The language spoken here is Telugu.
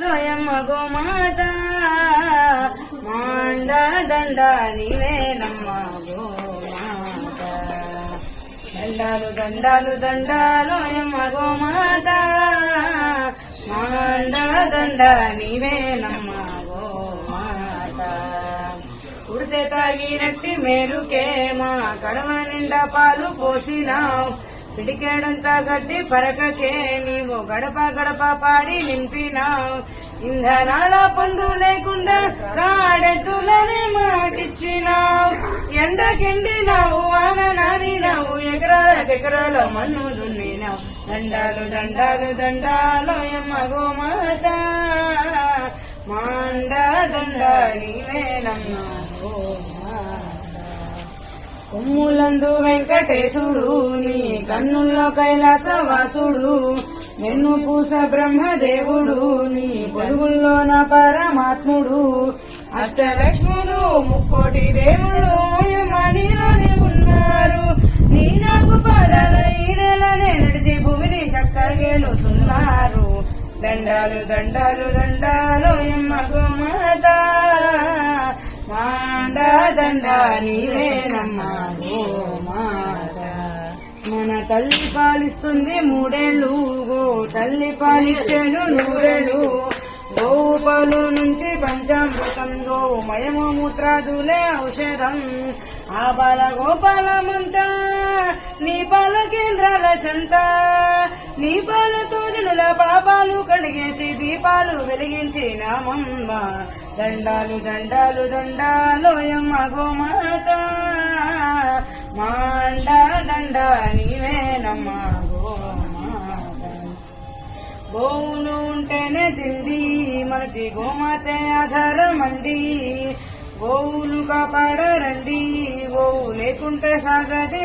లోయమ్మ గోమాత మాండ దండ నీవేనమ్మ గోమాత దండాలు దండాలు దండాలోయమ్మ గోమాత మాండ దండ నీవేనమ్మ గోమాత ఉడితే తాగినట్టి మేలుకే మా కడవ నిండా పాలు పోసినావు పిడికేడంతా గడ్డి పరకకే నీవు గడప గడప పాడి నింపినావు ఇంధనాల పొందు లేకుండా కాడెద్దులని మాటిచ్చినావు ఎండకెండినావు వాన నానినావు ఎకరాల మన్ను దున్నినావు దండాలు దండాలు దండాలోయమ్మ గోమాత మాండ దండ నీవేనమ్మ కొమ్ములందు వెంకటేశుడు నీ కన్నుల్లో కైలాసవాసుడు వెన్ను పూస బ్రహ్మదేవుడు నీ పొరుగుల్లో నా పరమాత్ముడు అష్టలక్ష్ముడు ముక్కోటి దేవుడు నీలోనే ఉన్నారు నీ నాకు పాదాల ఈ నెలనే నడిచి భూమిని చక్కగేలుతున్నారు దండాలు దండాలు దండాలు ఎమ్మ గోమాత మాండ దండ నీవేనమ్మ గోమాత మన తల్లి పాలిస్తుంది మూడేళ్లు గో తల్లి పాలిచ్చేను నూరేళ్లు గోవు పాలు నుంచి పంచామృతం గోమయము మూత్రాదులే ఔషధం ఆ బాల గోపాలమంతా నీ పాల కేంద్రాల చెంత నీ పాలతో జనుల పాపాలు కడిగేసి దీపాలు వెలిగించినామమ్మ దండాలు దండాలు దండాలోయమ్మ గోమాత మాండ దండ నీవేనమ్మ గోమాత గోవులు ఉంటేనే తిండి మనకి గోమాతే ఆధారమండి గోవులు కాపాడరండి గోవు లేకుంటే సాగది